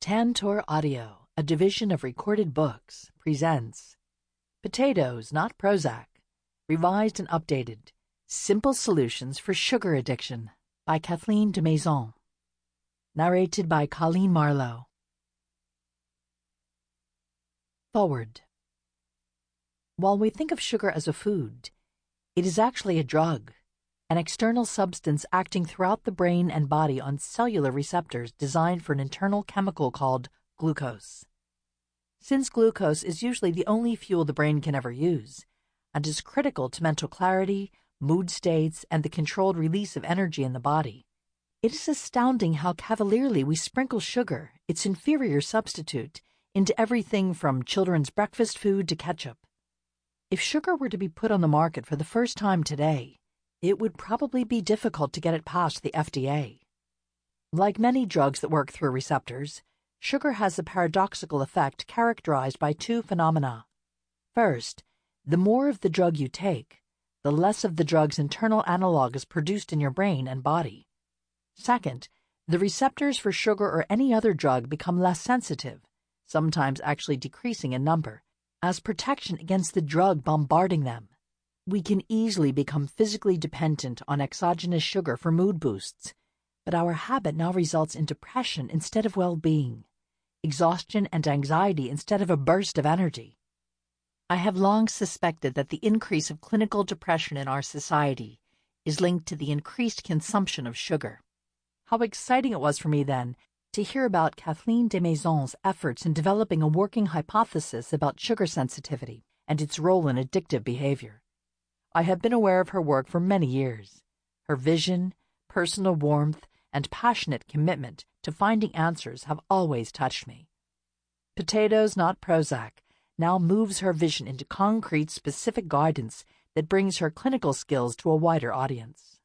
Tantor Audio, a division of Recorded Books, presents Potatoes, Not Prozac, revised and updated, Simple Solutions for Sugar Addiction by Kathleen Desmaisons. Narrated by Coleen Marlo. Forward. While we think of sugar as a food, it is actually a drug, an external substance acting throughout the brain and body on cellular receptors designed for an internal chemical called glucose. Since glucose is usually the only fuel the brain can ever use, and is critical to mental clarity, mood states, and the controlled release of energy in the body, it is astounding how cavalierly we sprinkle sugar, its inferior substitute, into everything from children's breakfast food to ketchup. If sugar were to be put on the market for the first time today, it would probably be difficult to get it past the FDA. Like many drugs that work through receptors, sugar has a paradoxical effect characterized by two phenomena. First, the more of the drug you take, the less of the drug's internal analog is produced in your brain and body. Second, the receptors for sugar or any other drug become less sensitive, sometimes actually decreasing in number, as protection against the drug bombarding them. We can easily become physically dependent on exogenous sugar for mood boosts, but our habit now results in depression instead of well-being, exhaustion and anxiety instead of a burst of energy. I have long suspected that the increase of clinical depression in our society is linked to the increased consumption of sugar. How exciting it was for me then to hear about Kathleen Desmaisons' efforts in developing a working hypothesis about sugar sensitivity and its role in addictive behavior. I have been aware of her work for many years. Her vision, personal warmth, and passionate commitment to finding answers have always touched me. Potatoes, Not Prozac now moves her vision into concrete, specific guidance that brings her clinical skills to a wider audience.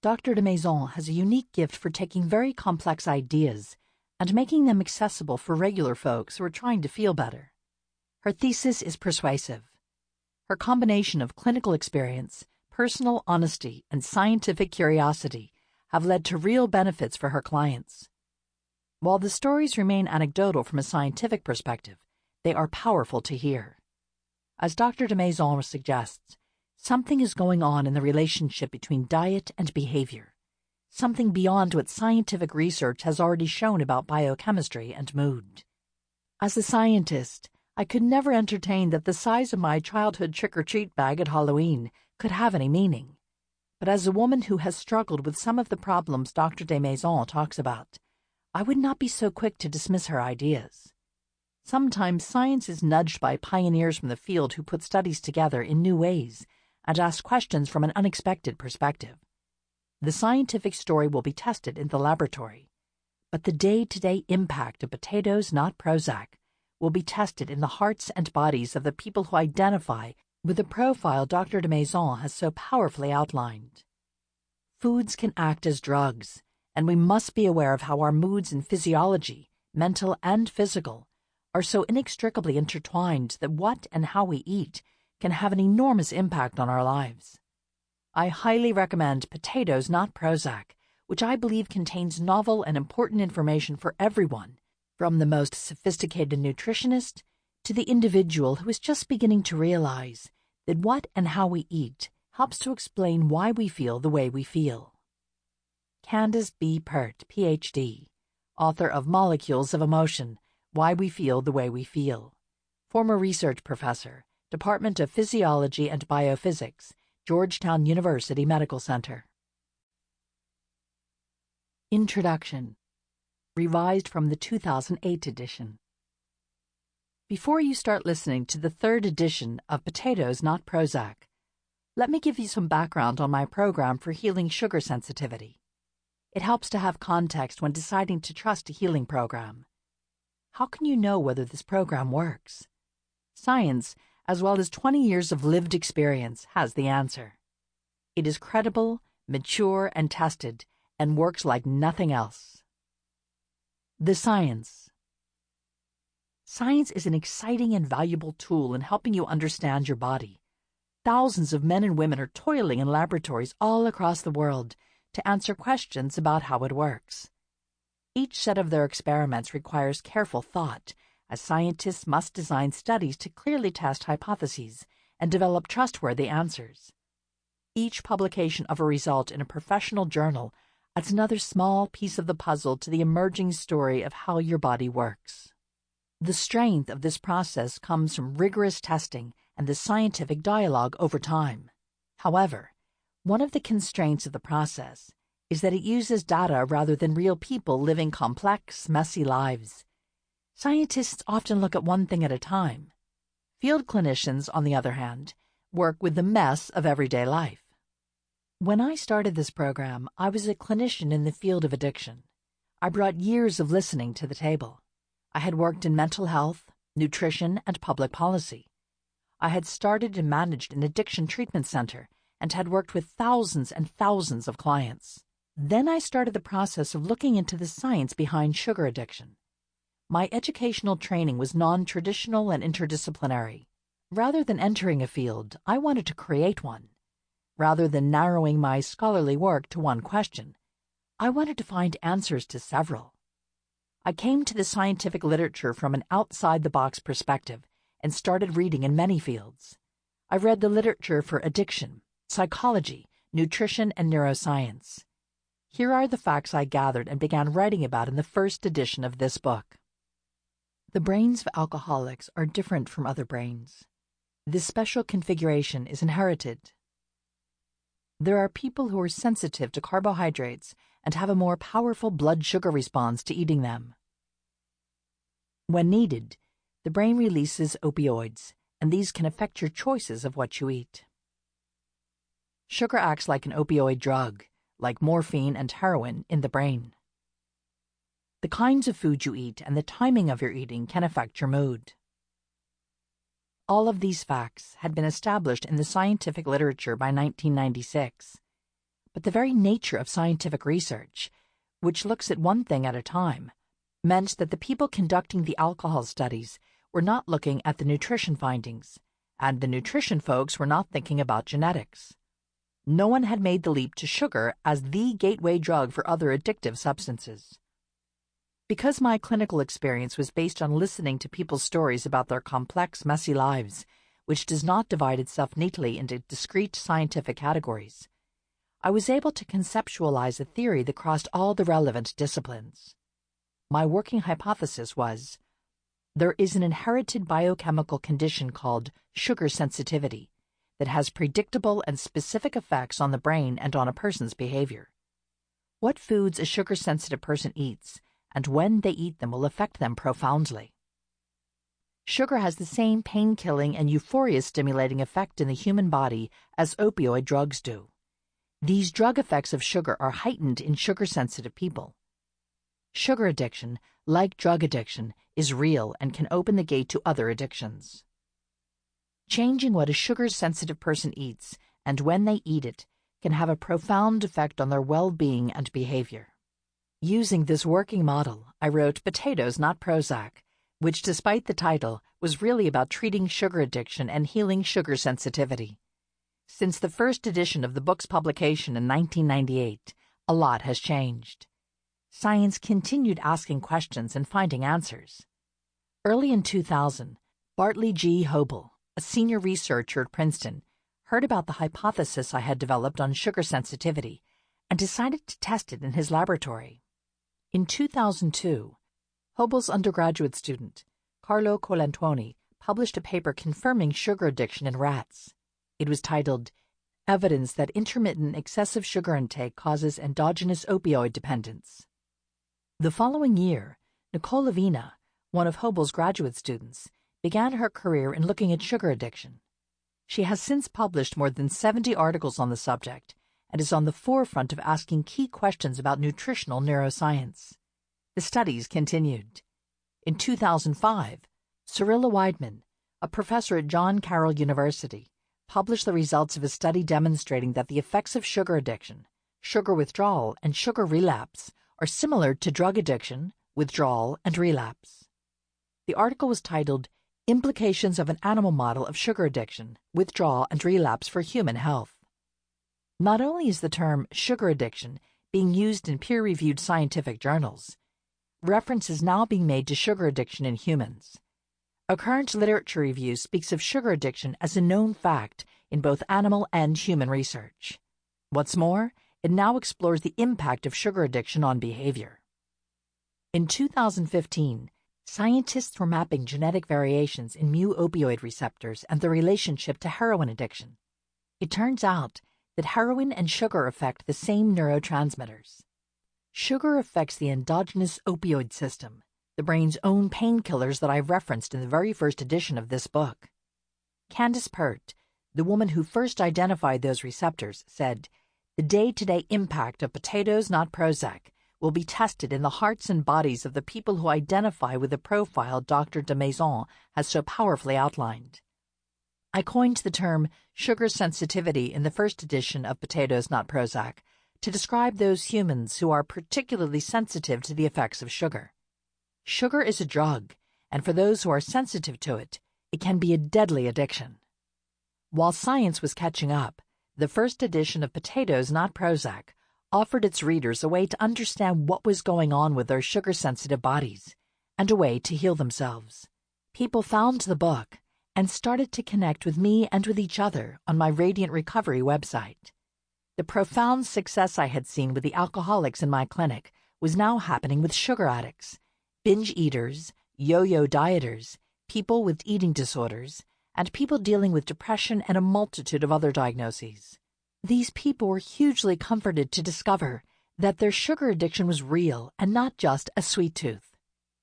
Dr. Desmaisons has a unique gift for taking very complex ideas and making them accessible for regular folks who are trying to feel better. Her thesis is persuasive. Her combination of clinical experience, personal honesty, and scientific curiosity have led to real benefits for her clients. While the stories remain anecdotal from a scientific perspective, they are powerful to hear. As Dr. Desmaisons suggests, something is going on in the relationship between diet and behavior, something beyond what scientific research has already shown about biochemistry and mood. As a scientist, I could never entertain that the size of my childhood trick-or-treat bag at Halloween could have any meaning. But as a woman who has struggled with some of the problems Dr. Desmaisons talks about, I would not be so quick to dismiss her ideas. Sometimes science is nudged by pioneers from the field who put studies together in new ways and ask questions from an unexpected perspective. The scientific story will be tested in the laboratory, but the day-to-day impact of Potatoes, Not Prozac will be tested in the hearts and bodies of the people who identify with the profile Dr. Desmaisons has so powerfully outlined. Foods can act as drugs, and we must be aware of how our moods and physiology, mental and physical, are so inextricably intertwined that what and how we eat can have an enormous impact on our lives. I highly recommend Potatoes, Not Prozac, which I believe contains novel and important information for everyone, from the most sophisticated nutritionist to the individual who is just beginning to realize that what and how we eat helps to explain why we feel the way we feel. Candace B. Pert, Ph.D., author of Molecules of Emotion, Why We Feel the Way We Feel, former research professor, Department of Physiology and Biophysics, Georgetown University Medical Center. Introduction. Revised from the 2008 edition. Before you start listening to the third edition of Potatoes, Not Prozac, let me give you some background on my program for healing sugar sensitivity. It helps to have context when deciding to trust a healing program. How can you know whether this program works? Science, as well as 20 years of lived experience, has the answer. It is credible, mature, and tested, and works like nothing else. The science. Science is an exciting and valuable tool in helping you understand your body. Thousands of men and women are toiling in laboratories all across the world to answer questions about how it works. Each set of their experiments requires careful thought, as scientists must design studies to clearly test hypotheses and develop trustworthy answers. Each publication of a result in a professional journal adds another small piece of the puzzle to the emerging story of how your body works. The strength of this process comes from rigorous testing and the scientific dialogue over time. However, one of the constraints of the process is that it uses data rather than real people living complex, messy lives. Scientists often look at one thing at a time. Field clinicians, on the other hand, work with the mess of everyday life. When I started this program, I was a clinician in the field of addiction. I brought years of listening to the table. I had worked in mental health, nutrition, and public policy. I had started and managed an addiction treatment center and had worked with thousands and thousands of clients. Then I started the process of looking into the science behind sugar addiction. My educational training was non-traditional and interdisciplinary. Rather than entering a field, I wanted to create one. Rather than narrowing my scholarly work to one question, I wanted to find answers to several. I came to the scientific literature from an outside-the-box perspective and started reading in many fields. I read the literature for addiction, psychology, nutrition, and neuroscience. Here are the facts I gathered and began writing about in the first edition of this book. The brains of alcoholics are different from other brains. This special configuration is inherited. There are people who are sensitive to carbohydrates and have a more powerful blood sugar response to eating them. When needed, the brain releases opioids, and these can affect your choices of what you eat. Sugar acts like an opioid drug, like morphine and heroin, in the brain. The kinds of food you eat and the timing of your eating can affect your mood. All of these facts had been established in the scientific literature by 1996, but the very nature of scientific research, which looks at one thing at a time, meant that the people conducting the alcohol studies were not looking at the nutrition findings, and the nutrition folks were not thinking about genetics. No one had made the leap to sugar as the gateway drug for other addictive substances. Because my clinical experience was based on listening to people's stories about their complex, messy lives, which does not divide itself neatly into discrete scientific categories, I was able to conceptualize a theory that crossed all the relevant disciplines. My working hypothesis was, there is an inherited biochemical condition called sugar sensitivity that has predictable and specific effects on the brain and on a person's behavior. What foods a sugar-sensitive person eats and when they eat them will affect them profoundly. Sugar has the same pain-killing and euphoria-stimulating effect in the human body as opioid drugs do. These drug effects of sugar are heightened in sugar-sensitive people. Sugar addiction, like drug addiction, is real and can open the gate to other addictions. Changing what a sugar-sensitive person eats and when they eat it can have a profound effect on their well-being and behavior. Using this working model, I wrote Potatoes, Not Prozac, which, despite the title, was really about treating sugar addiction and healing sugar sensitivity. Since the first edition of the book's publication in 1998, a lot has changed. Science continued asking questions and finding answers. Early in 2000, Bartley G. Hobel, a senior researcher at Princeton, heard about the hypothesis I had developed on sugar sensitivity and decided to test it in his laboratory. In 2002, Hobel's undergraduate student, Carlo Coleen, published a paper confirming sugar addiction in rats. It was titled, Evidence that Intermittent Excessive Sugar Intake Causes Endogenous Opioid Dependence. The following year, Nicole Lavina, one of Hobel's graduate students, began her career in looking at sugar addiction. She has since published more than 70 articles on the subject and is on the forefront of asking key questions about nutritional neuroscience. The studies continued. In 2005, Cyrilla Weidman, a professor at John Carroll University, published the results of a study demonstrating that the effects of sugar addiction, sugar withdrawal, and sugar relapse are similar to drug addiction, withdrawal, and relapse. The article was titled, Implications of an Animal Model of Sugar Addiction, Withdrawal, and Relapse for Human Health. Not only is the term sugar addiction being used in peer-reviewed scientific journals, reference is now being made to sugar addiction in humans. A current literature review speaks of sugar addiction as a known fact in both animal and human research. What's more, it now explores the impact of sugar addiction on behavior. In 2015, scientists were mapping genetic variations in mu-opioid receptors and their relationship to heroin addiction. It turns out that heroin and sugar affect the same neurotransmitters. Sugar affects the endogenous opioid system, the brain's own painkillers that I've referenced in the very first edition of this book. Candace Pert, the woman who first identified those receptors, said, "The day-to-day impact of potatoes, not Prozac, will be tested in the hearts and bodies of the people who identify with the profile Dr. Desmaisons has so powerfully outlined." I coined the term sugar sensitivity in the first edition of Potatoes, Not Prozac to describe those humans who are particularly sensitive to the effects of sugar. Sugar is a drug, and for those who are sensitive to it, it can be a deadly addiction. While science was catching up, the first edition of Potatoes, Not Prozac offered its readers a way to understand what was going on with their sugar-sensitive bodies and a way to heal themselves. People found the book and started to connect with me and with each other on my Radiant Recovery website. The profound success I had seen with the alcoholics in my clinic was now happening with sugar addicts, binge eaters, yo-yo dieters, people with eating disorders, and people dealing with depression and a multitude of other diagnoses. These people were hugely comforted to discover that their sugar addiction was real and not just a sweet tooth.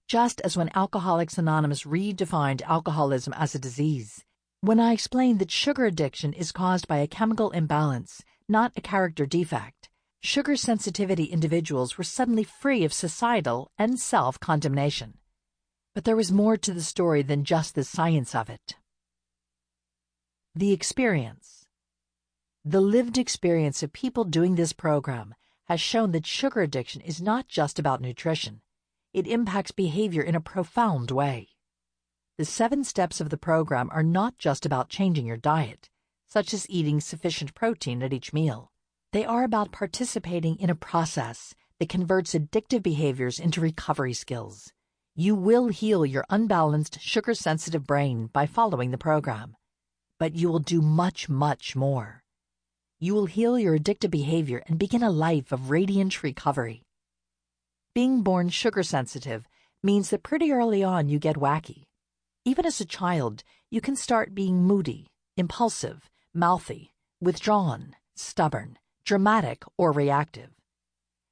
Just as when Alcoholics Anonymous redefined alcoholism as a disease, when I explained that sugar addiction is caused by a chemical imbalance, not a character defect, sugar sensitivity individuals were suddenly free of societal and self-condemnation. But there was more to the story than just the science of it. The experience. The lived experience of people doing this program has shown that sugar addiction is not just about nutrition. It impacts behavior in a profound way. The 7 steps of the program are not just about changing your diet, such as eating sufficient protein at each meal. They are about participating in a process that converts addictive behaviors into recovery skills. You will heal your unbalanced, sugar-sensitive brain by following the program. But you will do much, much more. You will heal your addictive behavior and begin a life of radiant recovery. Being born sugar-sensitive means that pretty early on you get wacky. Even as a child, you can start being moody, impulsive, mouthy, withdrawn, stubborn, dramatic, or reactive.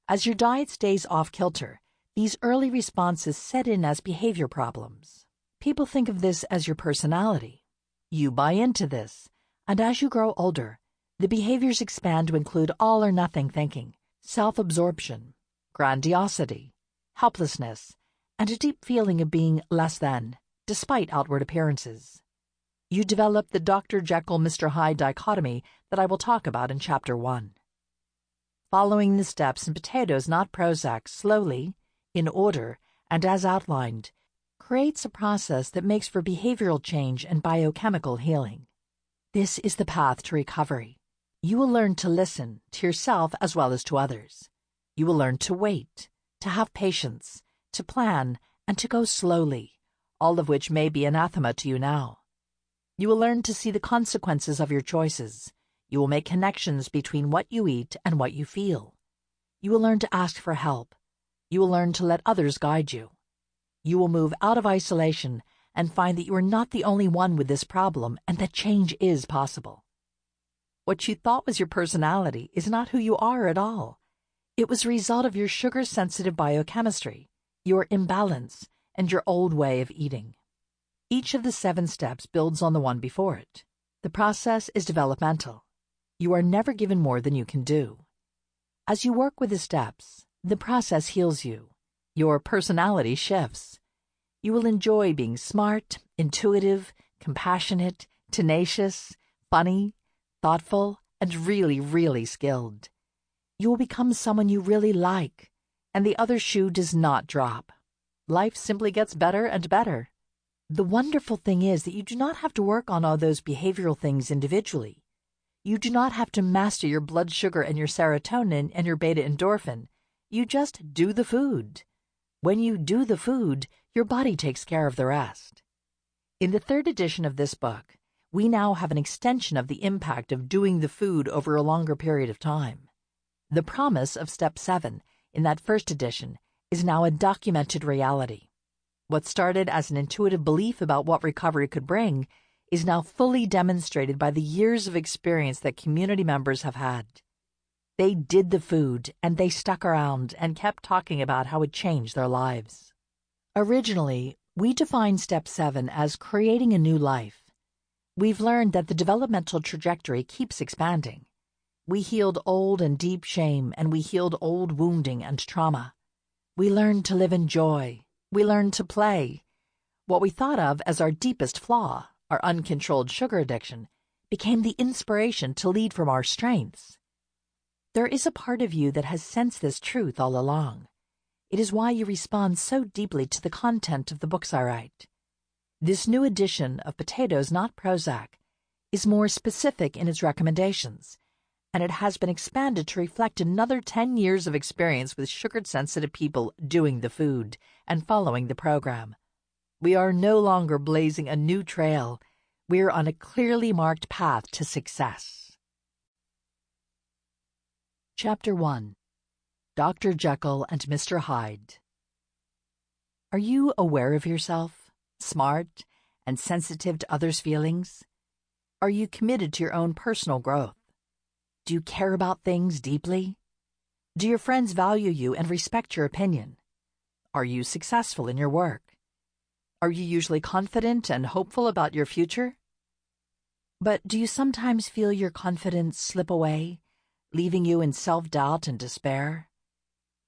As your diet stays off-kilter, these early responses set in as behavior problems. People think of this as your personality. You buy into this, and as you grow older, the behaviors expand to include all-or-nothing thinking, self-absorption, grandiosity, helplessness, and a deep feeling of being less than, despite outward appearances. You develop the Dr. Jekyll, Mr. Hyde dichotomy that I will talk about in Chapter 1. Following the steps in Potatoes, Not Prozac, slowly, in order, and as outlined, creates a process that makes for behavioral change and biochemical healing. This is the path to recovery. You will learn to listen to yourself as well as to others. You will learn to wait, to have patience, to plan, and to go slowly, all of which may be anathema to you now. You will learn to see the consequences of your choices. You will make connections between what you eat and what you feel. You will learn to ask for help. You will learn to let others guide you. You will move out of isolation and find that you are not the only one with this problem and that change is possible. What you thought was your personality is not who you are at all. It was a result of your sugar-sensitive biochemistry, your imbalance, and your old way of eating. Each of the 7 steps builds on the one before it. The process is developmental. You are never given more than you can do. As you work with the steps, the process heals you. Your personality shifts. You will enjoy being smart, intuitive, compassionate, tenacious, funny, thoughtful, and really, really skilled. You will become someone you really like, and the other shoe does not drop. Life simply gets better and better. The wonderful thing is that you do not have to work on all those behavioral things individually. You do not have to master your blood sugar and your serotonin and your beta endorphin. You just do the food. When you do the food, your body takes care of the rest. In the third edition of this book, we now have an extension of the impact of doing the food over a longer period of time. The promise of Step 7 in that first edition is now a documented reality. What started as an intuitive belief about what recovery could bring is now fully demonstrated by the years of experience that community members have had. They did the food, and they stuck around and kept talking about how it changed their lives. Originally, we defined Step 7 as creating a new life. We've learned that the developmental trajectory keeps expanding. We healed old and deep shame, and we healed old wounding and trauma. We learned to live in joy. We learned to play. What we thought of as our deepest flaw, our uncontrolled sugar addiction, became the inspiration to lead from our strengths. There is a part of you that has sensed this truth all along. It is why you respond so deeply to the content of the books I write. This new edition of Potatoes Not Prozac is more specific in its recommendations, and it has been expanded to reflect another 10 years of experience with sugar-sensitive people doing the food and following the program. We are no longer blazing a new trail. We are on a clearly marked path to success. Chapter 1. Dr. Jekyll and Mr. Hyde. Are you aware of yourself, smart, and sensitive to others' feelings? Are you committed to your own personal growth? Do you care about things deeply? Do your friends value you and respect your opinion? Are you successful in your work? Are you usually confident and hopeful about your future? But do you sometimes feel your confidence slip away, leaving you in self-doubt and despair?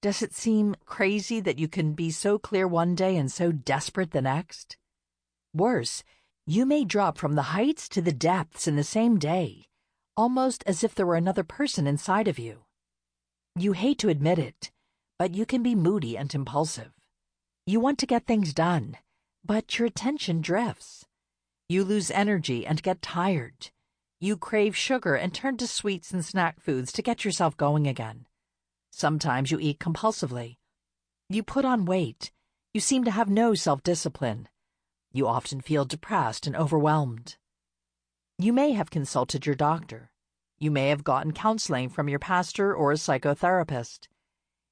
Does it seem crazy that you can be so clear one day and so desperate the next? Worse, you may drop from the heights to the depths in the same day, almost as if there were another person inside of you. You hate to admit it, but you can be moody and impulsive. You want to get things done, but your attention drifts. You lose energy and get tired. You crave sugar and turn to sweets and snack foods to get yourself going again. Sometimes you eat compulsively. You put on weight. You seem to have no self-discipline. You often feel depressed and overwhelmed. You may have consulted your doctor. You may have gotten counseling from your pastor or a psychotherapist.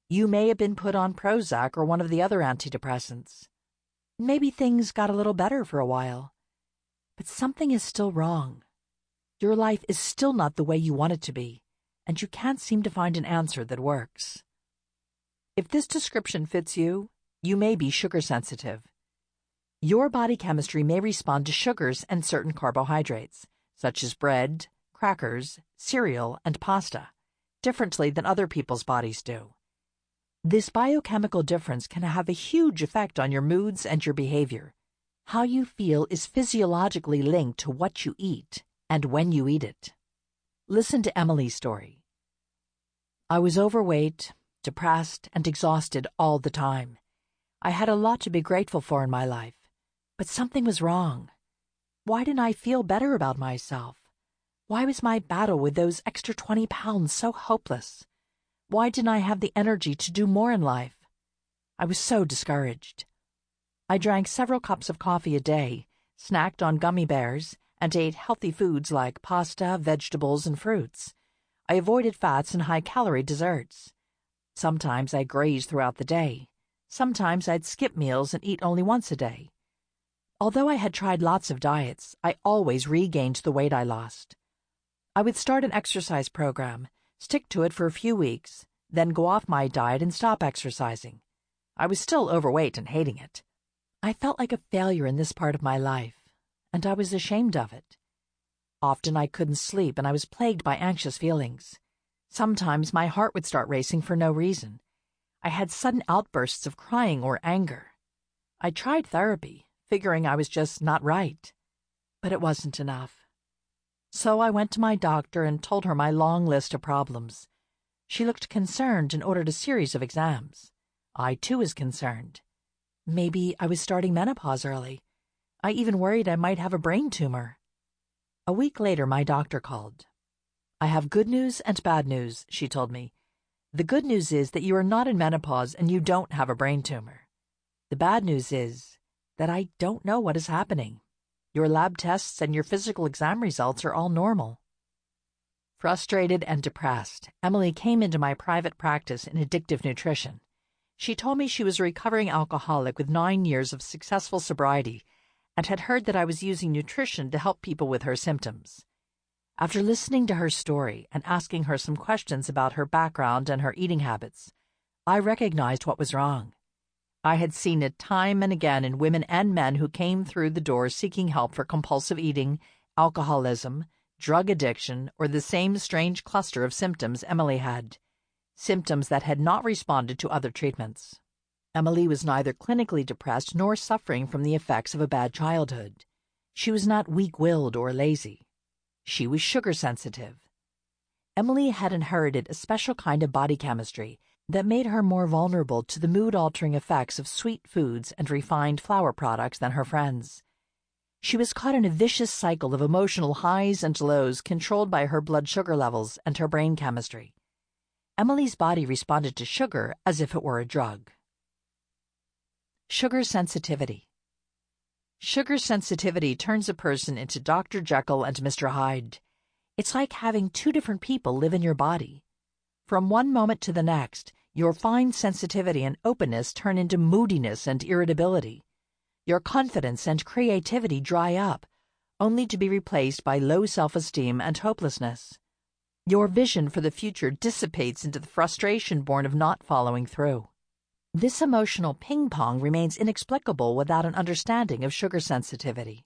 You may have been put on Prozac or one of the other antidepressants. Maybe things got a little better for a while. But something is still wrong. Your life is still not the way you want it to be, and you can't seem to find an answer that works. If this description fits you, you may be sugar sensitive. Your body chemistry may respond to sugars and certain carbohydrates, such as bread, crackers, cereal, and pasta, differently than other people's bodies do. This biochemical difference can have a huge effect on your moods and your behavior. How you feel is physiologically linked to what you eat and when you eat it. Listen to Emily's story. I was overweight, depressed, and exhausted all the time. I had a lot to be grateful for in my life, but something was wrong. Why didn't I feel better about myself? Why was my battle with those extra 20 pounds so hopeless? Why didn't I have the energy to do more in life? I was so discouraged. I drank several cups of coffee a day, snacked on gummy bears, and ate healthy foods like pasta, vegetables, and fruits. I avoided fats and high-calorie desserts. Sometimes I grazed throughout the day. Sometimes I'd skip meals and eat only once a day. Although I had tried lots of diets, I always regained the weight I lost. I would start an exercise program, stick to it for a few weeks, then go off my diet and stop exercising. I was still overweight and hating it. I felt like a failure in this part of my life, and I was ashamed of it. Often I couldn't sleep and I was plagued by anxious feelings. Sometimes my heart would start racing for no reason. I had sudden outbursts of crying or anger. I tried therapy, figuring I was just not right, but it wasn't enough. So I went to my doctor and told her my long list of problems. She looked concerned and ordered a series of exams. I, too, was concerned. Maybe I was starting menopause early. I even worried I might have a brain tumor. A week later, my doctor called. I have good news and bad news, she told me. The good news is that you are not in menopause and you don't have a brain tumor. The bad news is that I don't know what is happening. Your lab tests and your physical exam results are all normal." Frustrated and depressed, Emily came into my private practice in addictive nutrition. She told me she was a recovering alcoholic with 9 years of successful sobriety and had heard that I was using nutrition to help people with her symptoms. After listening to her story and asking her some questions about her background and her eating habits, I recognized what was wrong. I had seen it time and again in women and men who came through the door seeking help for compulsive eating, alcoholism, drug addiction, or the same strange cluster of symptoms Emily had, symptoms that had not responded to other treatments. Emily was neither clinically depressed nor suffering from the effects of a bad childhood. She was not weak-willed or lazy. She was sugar-sensitive. Emily had inherited a special kind of body chemistry that made her more vulnerable to the mood-altering effects of sweet foods and refined flour products than her friends. She was caught in a vicious cycle of emotional highs and lows controlled by her blood sugar levels and her brain chemistry. Emily's body responded to sugar as if it were a drug. Sugar sensitivity. Sugar sensitivity turns a person into Dr. Jekyll and Mr. Hyde. It's like having two different people live in your body. From one moment to the next, your fine sensitivity and openness turn into moodiness and irritability. Your confidence and creativity dry up, only to be replaced by low self-esteem and hopelessness. Your vision for the future dissipates into the frustration born of not following through. This emotional ping-pong remains inexplicable without an understanding of sugar sensitivity.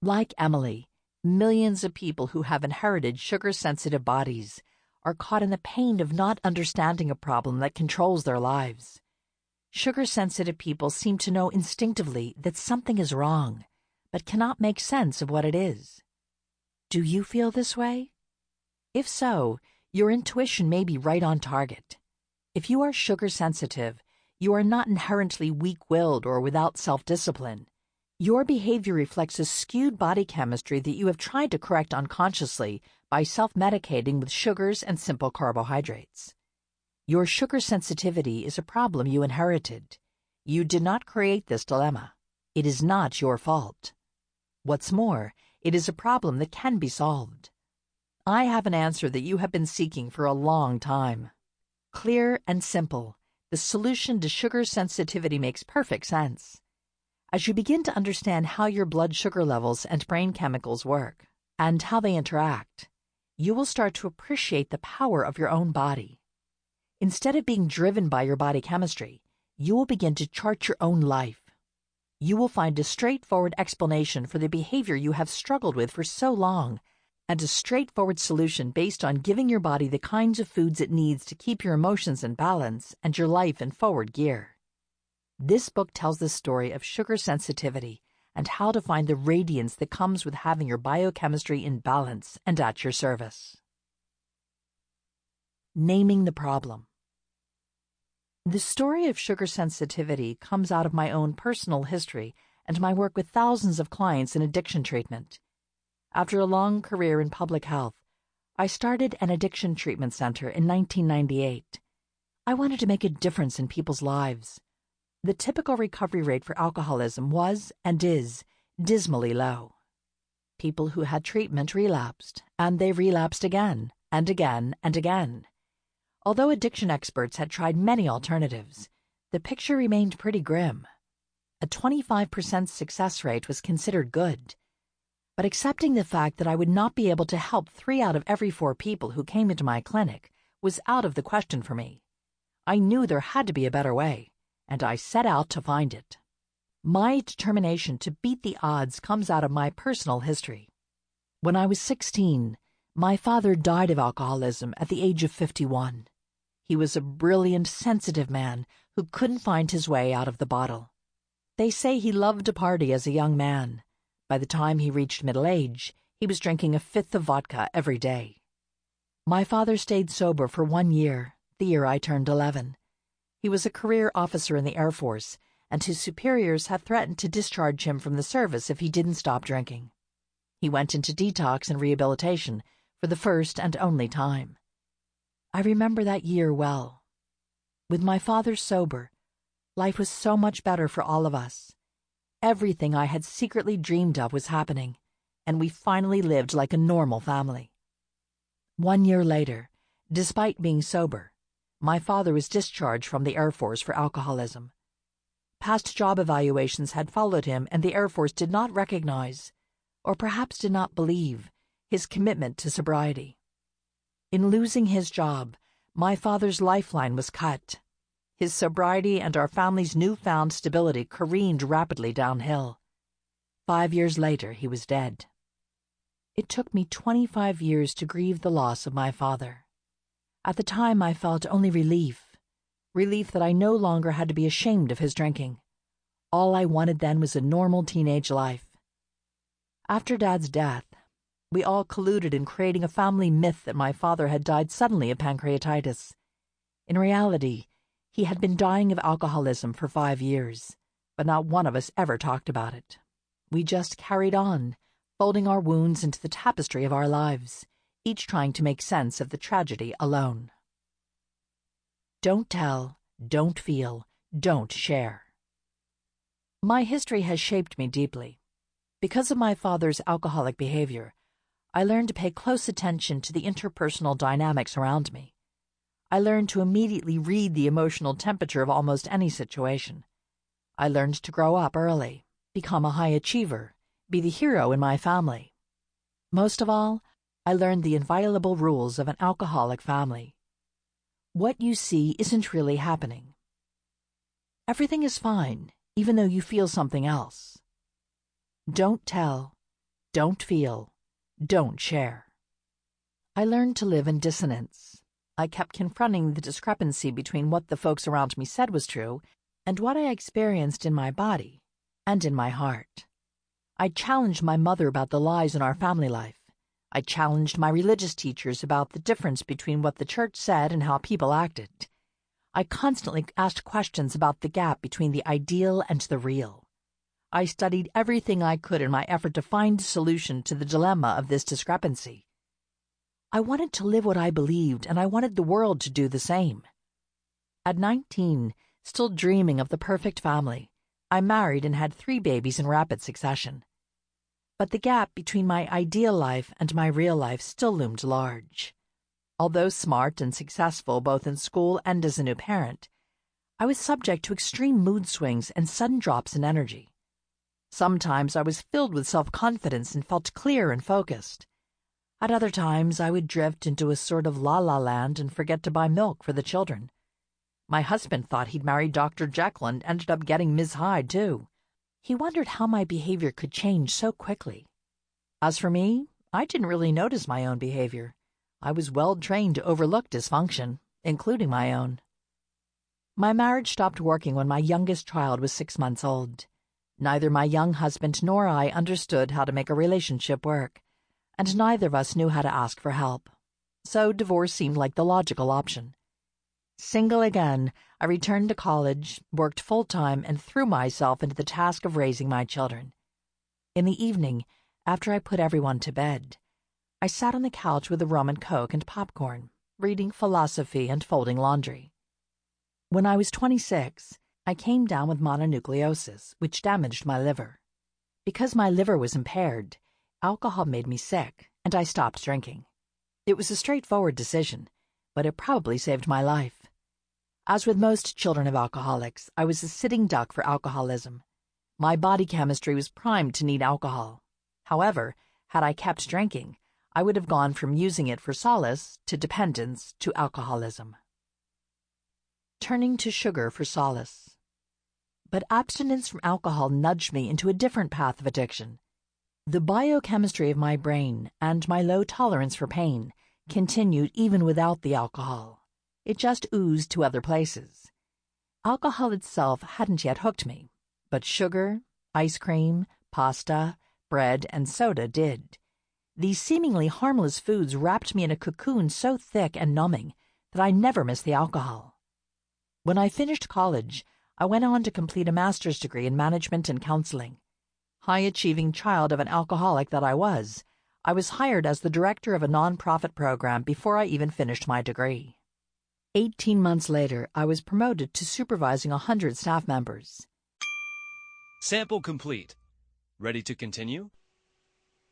Like Emily, millions of people who have inherited sugar-sensitive bodies are caught in the pain of not understanding a problem that controls their lives. Sugar-sensitive people seem to know instinctively that something is wrong, but cannot make sense of what it is. Do you feel this way? If so, your intuition may be right on target. If you are sugar-sensitive, you are not inherently weak-willed or without self-discipline. Your behavior reflects a skewed body chemistry that you have tried to correct unconsciously by self-medicating with sugars and simple carbohydrates. Your sugar sensitivity is a problem you inherited. You did not create this dilemma. It is not your fault. What's more, it is a problem that can be solved. I have an answer that you have been seeking for a long time. Clear and simple, the solution to sugar sensitivity makes perfect sense. As you begin to understand how your blood sugar levels and brain chemicals work, and how they interact, you will start to appreciate the power of your own body. Instead of being driven by your body chemistry, you will begin to chart your own life. You will find a straightforward explanation for the behavior you have struggled with for so long, and a straightforward solution based on giving your body the kinds of foods it needs to keep your emotions in balance and your life in forward gear. This book tells the story of sugar sensitivity and how to find the radiance that comes with having your biochemistry in balance and at your service. Naming the problem. The story of sugar sensitivity comes out of my own personal history and my work with thousands of clients in addiction treatment. After a long career in public health, I started an addiction treatment center in 1998. I wanted to make a difference in people's lives. The typical recovery rate for alcoholism was, and is, dismally low. People who had treatment relapsed, and they relapsed again, and again, and again. Although addiction experts had tried many alternatives, the picture remained pretty grim. A 25% success rate was considered good. But accepting the fact that I would not be able to help 3 out of every 4 people who came into my clinic was out of the question for me. I knew there had to be a better way, and I set out to find it. My determination to beat the odds comes out of my personal history. When I was 16, my father died of alcoholism at the age of 51. He was a brilliant, sensitive man who couldn't find his way out of the bottle. They say he loved to party as a young man. By the time he reached middle age, he was drinking a 1/5 of vodka every day. My father stayed sober for 1 year, the year I turned 11. He was a career officer in the Air Force, and his superiors had threatened to discharge him from the service if he didn't stop drinking. He went into detox and rehabilitation for the first and only time. I remember that year well. With my father sober, Life was so much better for all of us. Everything I had secretly dreamed of was happening, and we finally lived like a normal family. 1 year later, despite being sober, my father was discharged from the Air Force for alcoholism. Past job evaluations had followed him, and the Air Force did not recognize, or perhaps did not believe, his commitment to sobriety. In losing his job, my father's lifeline was cut. His sobriety and our family's newfound stability careened rapidly downhill. 5 years later, he was dead. It took me 25 years to grieve the loss of my father. At the time, I felt only relief that I no longer had to be ashamed of his drinking. All I wanted then was a normal teenage life. After Dad's death, we all colluded in creating a family myth that my father had died suddenly of pancreatitis. In reality, he had been dying of alcoholism for 5 years, but not one of us ever talked about it. We just carried on, folding our wounds into the tapestry of our lives, each trying to make sense of the tragedy alone. Don't tell, don't feel, don't share. My history has shaped me deeply. Because of my father's alcoholic behavior, I learned to pay close attention to the interpersonal dynamics around me. I learned to immediately read the emotional temperature of almost any situation. I learned to grow up early, become a high achiever, be the hero in my family. Most of all, I learned the inviolable rules of an alcoholic family. What you see isn't really happening. Everything is fine, even though you feel something else. Don't tell, don't feel, don't share. I learned to live in dissonance. I kept confronting the discrepancy between what the folks around me said was true and what I experienced in my body and in my heart. I challenged my mother about the lies in our family life. I challenged my religious teachers about the difference between what the church said and how people acted. I constantly asked questions about the gap between the ideal and the real. I studied everything I could in my effort to find a solution to the dilemma of this discrepancy. I wanted to live what I believed, and I wanted the world to do the same. At 19, still dreaming of the perfect family, I married and had 3 babies in rapid succession. But the gap between my ideal life and my real life still loomed large. Although smart and successful both in school and as a new parent, I was subject to extreme mood swings and sudden drops in energy. Sometimes I was filled with self-confidence and felt clear and focused. At other times, I would drift into a sort of la-la land and forget to buy milk for the children. My husband thought he'd married Dr. Jekyll and ended up getting Ms. Hyde, too. He wondered how my behavior could change so quickly. As for me, I didn't really notice my own behavior. I was well trained to overlook dysfunction, including my own. My marriage stopped working when my youngest child was 6 months old. Neither my young husband nor I understood how to make a relationship work, and neither of us knew how to ask for help. So divorce seemed like the logical option. Single again, I returned to college, worked full-time, and threw myself into the task of raising my children. In the evening, after I put everyone to bed, I sat on the couch with a rum and coke and popcorn, reading philosophy and folding laundry. When I was 26, I came down with mononucleosis, which damaged my liver. Because my liver was impaired, alcohol made me sick, and I stopped drinking. It was a straightforward decision, but it probably saved my life. As with most children of alcoholics, I was a sitting duck for alcoholism. My body chemistry was primed to need alcohol. However, had I kept drinking, I would have gone from using it for solace to dependence to alcoholism. Turning to sugar for solace. But abstinence from alcohol nudged me into a different path of addiction. The biochemistry of my brain and my low tolerance for pain continued even without the alcohol. It just oozed to other places. Alcohol itself hadn't yet hooked me, but sugar, ice cream, pasta, bread, and soda did. These seemingly harmless foods wrapped me in a cocoon so thick and numbing that I never missed the alcohol. When I finished college, I went on to complete a master's degree in management and counseling. High-achieving child of an alcoholic that I was hired as the director of a nonprofit program before I even finished my degree. 18 months later, I was promoted to supervising 100 staff members. Sample complete. Ready to continue?